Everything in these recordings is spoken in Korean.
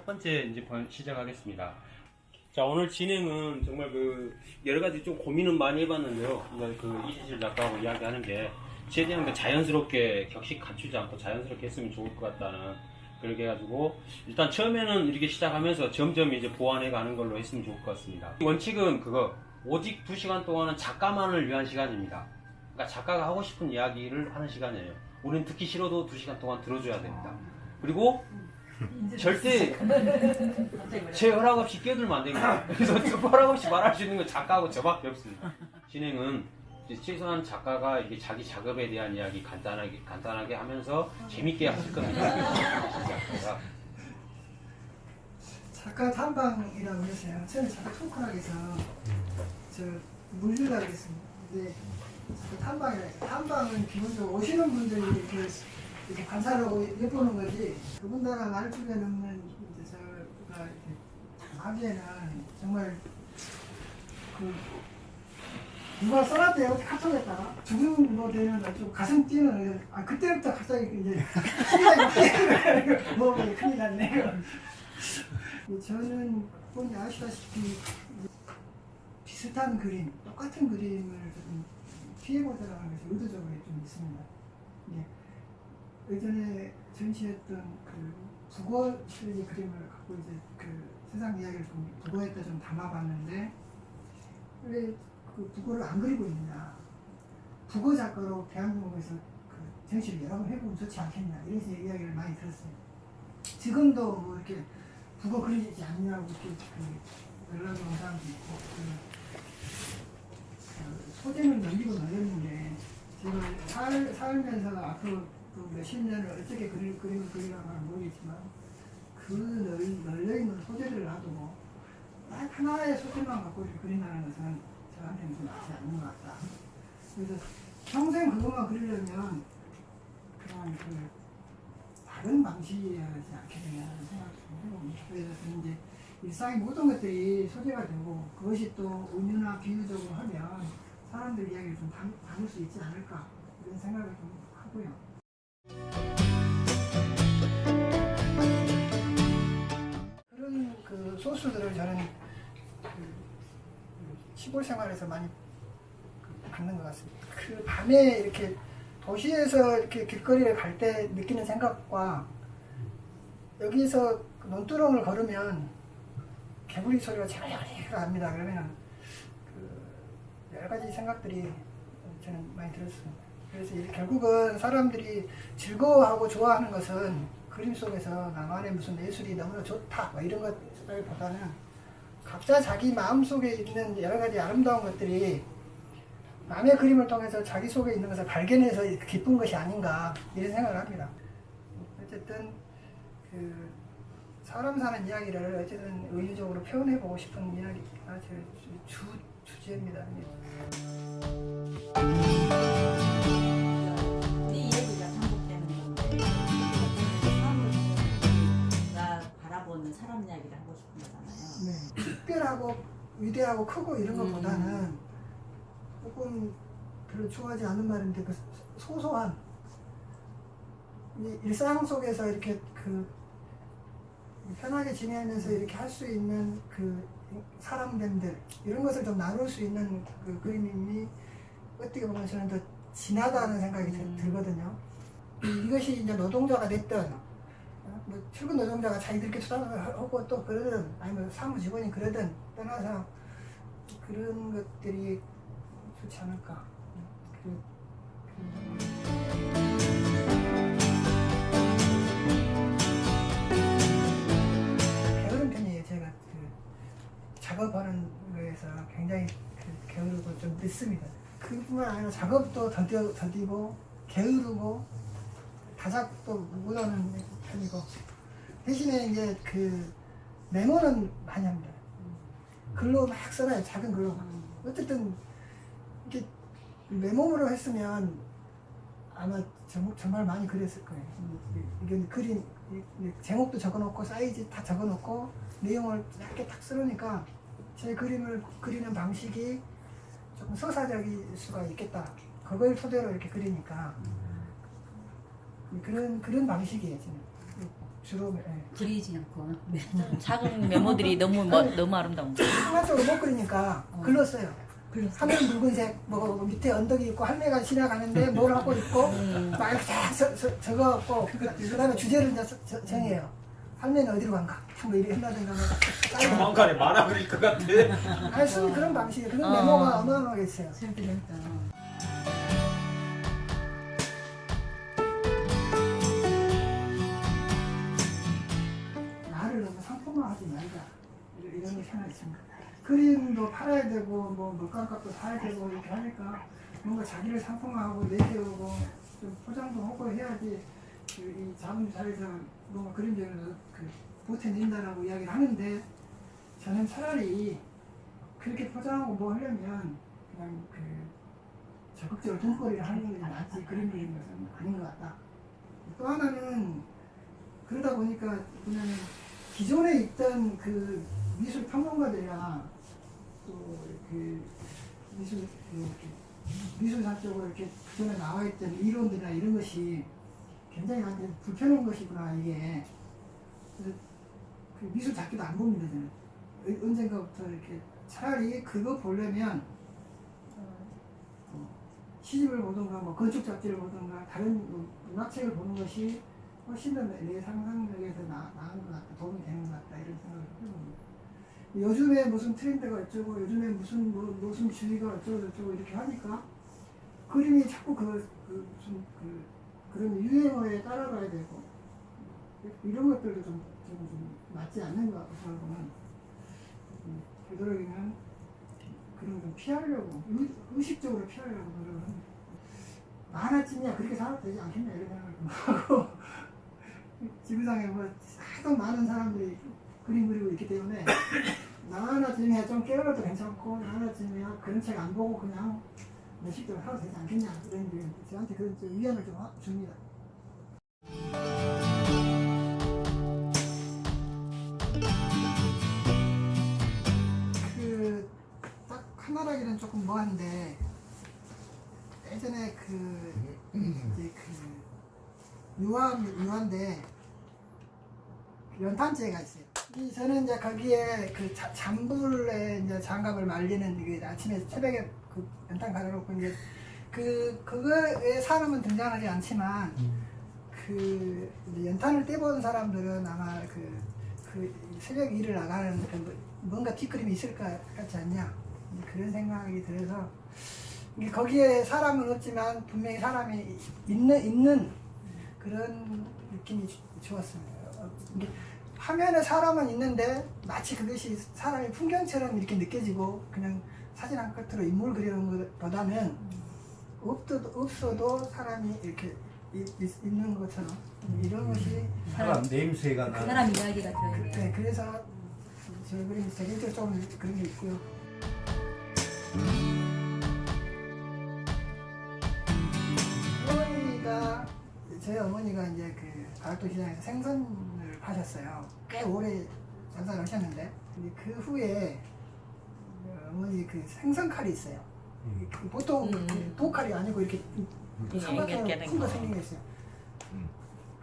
첫 번째 이제 시작하겠습니다. 자, 오늘 진행은 정말 여러 가지 좀 고민은 많이 해봤는데요. 그러니까 이시실 작가하고 이야기하는 게 최대한 자연스럽게 격식 갖추지 않고 자연스럽게 했으면 좋을 것 같다는, 그렇게 해가지고 일단 처음에는 이렇게 시작하면서 점점 이제 보완해 가는 걸로 했으면 좋을 것 같습니다. 원칙은 오직 2시간 동안은 작가만을 위한 시간입니다. 그러니까 작가가 하고 싶은 이야기를 하는 시간이에요. 우리는 듣기 싫어도 2시간 동안 들어줘야 됩니다. 그리고 절대 제 허락 없이 끼어들면 안 됩니다. 그래서 허락 없이 말할 수 있는 건 작가하고 저밖에 없습니다. 진행은 최소한 작가가 이게 자기 작업에 대한 이야기 간단하게 하면서 재밌게 하실 겁니다. 작가 탐방이라고 했어요. 저는 작가 토크라고 해서 물류라고 했습니다. 근데 탐방은 기본적으로 오시는 분들이 이렇게 관찰하고 엿보는 거지, 그분들과 말 주변 없는 저가 하기에는 정말 누가 써놨대요. 카톡에다가 죽은 뭐 되는 좀 가슴 뛰는, 그때부터 갑자기 이제 시간이 뭐 큰일 났네요. 저는 본인 아시다시피 비슷한 그림, 똑같은 그림을 좀 피해보자라는 것이 의도적으로 좀 있습니다. 예전에 전시했던 북어 시리즈 그림을 갖고 이제 세상 이야기를 좀 북어에다 좀 담아봤는데, 왜 북어를 안 그리고 있느냐, 북어 작가로 대한민국에서 전시를 여러 번 해보면 좋지 않겠냐, 이런 이야기를 많이 들었어요. 지금도 뭐 이렇게 북어 그리지 않냐고 이렇게 연락이 온 사람도 있고, 소재는 넘기고 널렸는데, 제가 살면서 앞으로 몇십 년을 어떻게 그림을 그리라고는 모르겠지만, 널려있는 소재를 놔두고 딱 하나의 소재만 갖고 이렇게 그린다는 것은 저한테는 좀 맞지 않는 것 같다. 그래서 평생 그것만 그리려면 그냥 다른 방식이어야 하지 않겠느냐는 생각을 좀 해봅니다. 그래서 이제 일상의 모든 것들이 소재가 되고, 그것이 또 은유나 비유적으로 하면 사람들 이야기를 좀 담을 수 있지 않을까, 이런 생각을 좀 하고요. 그런 소스들을 저는 시골 생활에서 많이 받는 것 같습니다. 밤에 이렇게 도시에서 이렇게 길거리를 갈 때 느끼는 생각과, 여기서 논두렁을 걸으면 개구리 소리가 자야야야 합니다. 그러면 여러 가지 생각들이 저는 많이 들었습니다. 그래서 결국은 사람들이 즐거워하고 좋아하는 것은 그림 속에서 나만의 무슨 예술이 너무나 좋다, 뭐 이런 것보다는 각자 자기 마음속에 있는 여러 가지 아름다운 것들이 남의 그림을 통해서 자기 속에 있는 것을 발견해서 기쁜 것이 아닌가, 이런 생각을 합니다. 어쨌든 사람 사는 이야기를 어쨌든 의유적으로 표현해보고 싶은 이야기가 제 주제입니다. 우리 이야기가 반복되는 건데, 사람을 바라보는 사람 이야기를 하고 싶은 거잖아요. 네. 특별하고 위대하고 크고 이런 것보다는 조금 별로 좋아하지 않는 말인데, 소소한 일상 속에서 이렇게 편하게 지내면서 이렇게 할 수 있는 사람들, 이런 것을 좀 나눌 수 있는 그림이 어떻게 보면 저는 더 진하다는 생각이 들거든요. 이것이 이제 노동자가 됐든, 뭐 출근 노동자가 자기들끼리 수당을 하고 또 그러든, 아니면 사무직원이 그러든 떠나서 그런 것들이 좋지 않을까. 게으른 편이에요. 제가 작업하는 거에서 굉장히 게으르고 좀 늦습니다. 그뿐만 아니라 작업도 더디고 게으르고 다작도 못하는 편이고, 대신에 이제 메모는 많이 합니다. 글로 막 써놔요. 작은 글로. 어쨌든 이렇게 메모로 했으면 아마 정말 많이 그렸을 거예요. 이게 그림 제목도 적어놓고 사이즈 다 적어놓고 내용을 짧게 딱 쓰니까 제 그림을 그리는 방식이 조금 서사적일 수가 있겠다. 그걸 토대로 이렇게 그리니까 그런 방식이에요, 지금. 주로 그리지 않고. 작은 메모들이 너무 너무 아름다운 거. 순간적으로 못 그리니까 글렀어요. 글렀어. 하늘은 붉은색, 뭐 밑에 언덕이 있고 할매가 지나가는데 뭘 하고 있고 막 이렇게 다 적어갖고 그다음에 주제를 이제 정해요. 할매는 어디로 간가? 뭐 이렇게 한다든가 뭐. 조만간에 만화 그릴 것 같아. 아니 쓰는 그런 방식이에요. 그런 메모가 어마어마하게 있어요. 재밌다. 나를 너무 상품화하지 말자 이런 생각이 있습니다. 그림도 팔아야 되고 뭐 물감값도 사야 되고 이렇게 하니까 뭔가 자기를 상품화하고 내세우고 좀 포장도 하고 해야지 이 자본주의사에서 뭔가 그림적으로 보태진다라고 이야기를 하는데 저는 차라리 그렇게 포장하고 뭐 하려면 그냥 적극적으로 돈벌이를 하는 것이 낫지 그림 그리는 것은 아닌 것 같다. 또 하나는 그러다 보니까 그냥 기존에 있던 그 미술 평론가들이나 또 미술사 쪽으로 이렇게 그전에 나와 있던 이론들이나 이런 것이 굉장히 나한테 불편한 것이구나 이게. 그래서 그 미술 잡기도 안 봅니다 저는. 언젠가부터 이렇게 차라리 그거 보려면 시집을 보든가 뭐 건축 잡지를 보든가 다른 문학책을 보는 것이 훨씬 더 내 상상력에서 나은 것 같다, 도움이 되는 것 같다 이런 생각을 해봅니다. 요즘에 무슨 트렌드가 어쩌고 요즘에 무슨 주의가 어쩌고 저쩌고 이렇게 하니까 그림이 자꾸 그런 유행어에 따라가야 되고 이런 것들도 좀 맞지 않는 것 같고 저하고는 되도록이면 그런 좀 피하려고 의식적으로 피하려고 노력을 합니다. 만화쯤이야 그렇게 살아도 되지 않겠냐 이런 생각을 좀 하고 지구상에 뭐 하도 많은 사람들이 그림 그리고 있기 때문에 나 하나쯤이야 좀 깨어나도 괜찮고 나 하나쯤이야 그런 책 안 보고 그냥 몇십대로 살아도 되지 않겠냐 이런 게 저한테 그런 좀 위안을 좀 줍니다. 딱 하나라기는 조금 뭐한데 예전에 유화인데 연탄재가 있어요. 저는 이제 거기에 잔불에 이제 장갑을 말리는 이게 아침에 새벽에 연탄 가려놓고 이제 그거에 사람은 등장하지 않지만 이제 연탄을 떼본 사람들은 아마 새벽 일을 나가는 뭔가 뒷그림이 있을 것 같지 않냐 그런 생각이 들어서 거기에 사람은 없지만 분명히 사람이 있는 그런 느낌이 좋았습니다. 화면에 사람은 있는데 마치 그것이 사람의 풍경처럼 이렇게 느껴지고 그냥 사진 한 컷으로 인물 그리는 것보다는 없어도 사람이 이렇게 있는 것처럼 이런 것이 사람 냄새가 나는 사람 이야기가 들어있네요. 네, 그래서 제 그림이 개인적으로 좀 그런 게 있고요. 저희 어머니가 이제 가락도시장에서 생선을 파셨어요. 꽤 오래 장사를 하셨는데, 근데 그 후에 어머니 생선 칼이 있어요. 보통 도칼이 아니고 이렇게 삼각형으로 큰 거 생긴 게 있어요.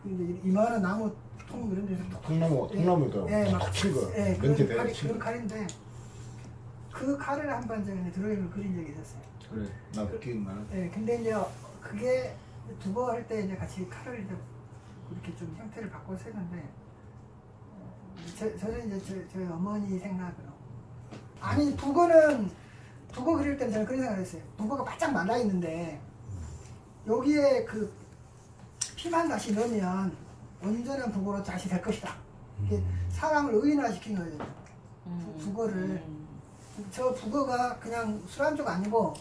근데 이만한 나무 통 이런 데서 통나무도 친 거, 명태 대로 친 그런 거. 칼인데 그 칼을 한번 전에 드로잉을 그린 적이 있었어요. 그래, 나도 기억나. 네, 근데 이제 그게 두거 할 때 이제 같이 칼을 이제 이렇게 좀 형태를 바꿔서 했는데 저는 이제 저희 어머니 생각으로 아니 두거 그릴 때는 저는 그런 생각을 했어요. 두거가 바짝 말라 있는데 여기에 피만 다시 넣으면 온전한 북어로 다시 될 것이다. 이게 사람을 의인화시킨 거예요. 북어를 저 북어가 그냥 술안주가 아니고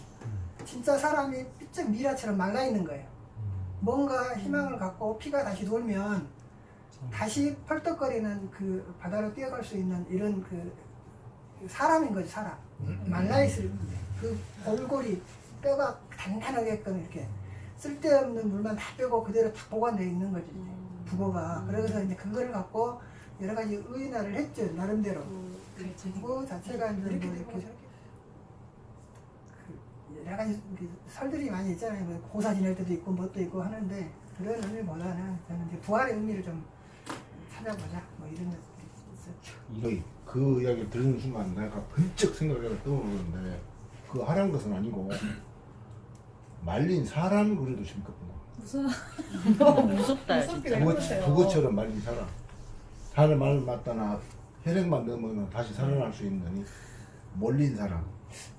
진짜 사람이 삐쩍 미라처럼 말라 있는 거예요. 뭔가 희망을 갖고 피가 다시 돌면 다시 펄떡거리는 바다로 뛰어갈 수 있는 이런 사람인 거지 사람. 말라 있을 골골이 뼈가 단단하게끔 이렇게 쓸데없는 물만 다 빼고 그대로 다 보관되어 있는 거지 북어가. 그래서 이제 그거를 갖고 여러 가지 의인화를 했죠 나름대로. 그거 자체가 이제 뭐 이렇게 여러 가지 설들이 많이 있잖아요. 뭐 고사 지낼 때도 있고 뭣도 있고 하는데 그런 의미보다는 저는 이제 부활의 의미를 좀 찾아보자 뭐 이런 것들이 있었죠. 이거 그 이야기 들은 순간 내가 번쩍 생각이 떠오르는데 그 하란 것은 아니고 말린 사람을 그려도 심각구나. 너무 무섭다 진짜. 북어처럼 말린 사람. 사람을 맞다나 혈액만 넣으면 다시 살아날 수 있는 몰린 사람.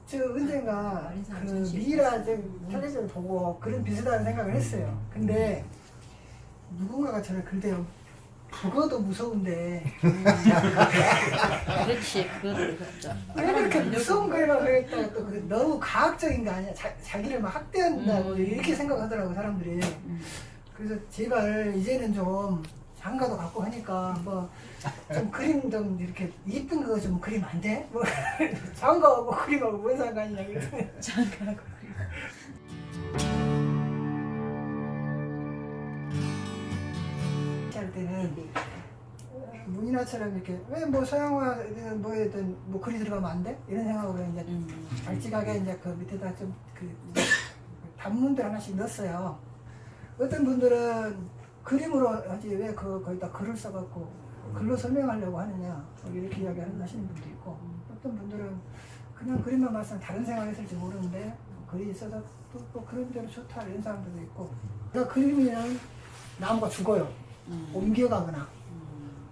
저 언젠가 어린 사람 그 전시 미이라 텔레비전 보고 그런 비슷한 생각을 했어요. 근데 누군가가 저를 그대요. 북어도 무서운데 그렇지 그거를 진짜. 왜 그렇게 무서운 거라고 했다가 또 그 너무 과학적인 거 아니야? 자기를 막 학대한다고 이렇게 생각하더라고 사람들이. 그래서 제발 이제는 좀 장가도 갖고 하니까 뭐 좀 그림 좀 이렇게 이쁜 거 좀 그리면 안 돼? 뭐 장가하고 그림하고 뭔 상관이냐 그랬더니 장가하고 할 때는 문이나처럼 이렇게 왜 뭐 서양화 뭐에든 뭐 글이 들어가면 안 돼? 이런 생각으로 이제 발찌하게 이제 그 밑에다 좀 그 단문들 하나씩 넣었어요. 어떤 분들은 그림으로 하지 왜 거기다 글을 써갖고 글로 설명하려고 하느냐 뭐 이렇게 이야기하시는 분도 있고 어떤 분들은 그냥 그림만 봤으면 다른 생각했을지 모르는데 글이 있어서 또 그런 대로 좋다 이런 사람들도 있고 그러니까 그림이면 나무가 죽어요. 옮겨가거나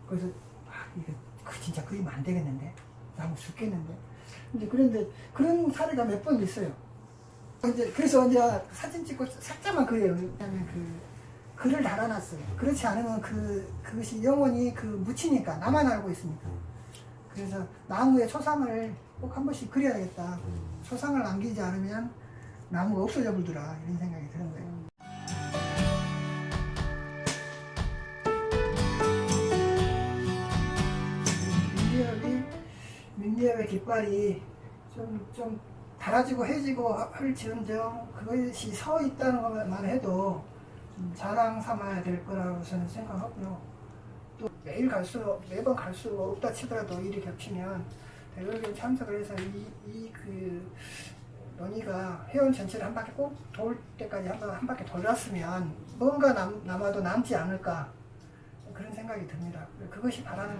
그래서 이거 진짜 그리면 안 되겠는데 나무 죽겠는데 이제 그런데 그런 사례가 몇 번 있어요. 이제 그래서 이제 사진 찍고 살짝만 그려요. 왜냐면 그 글을 달아놨어요. 그렇지 않으면 그것이 영원히 묻히니까 나만 알고 있으니까. 그래서 나무의 초상을 꼭 한 번씩 그려야겠다. 초상을 남기지 않으면 나무가 없어져 버리더라 이런 생각이 드는 거예요. 민기업의 깃발이 좀 달아지고 해지고 할지언정 그것이 서 있다는 것만 해도 자랑 삼아야 될 거라고 저는 생각하고요. 또 매번 갈수록 없다 치더라도 일이 겹치면 대결에 참석을 해서 그 논의가 회원 전체를 한 바퀴 꼭 돌 때까지 한 바퀴 돌았으면 뭔가 남아도 남지 않을까 그런 생각이 듭니다. 그것이 바라는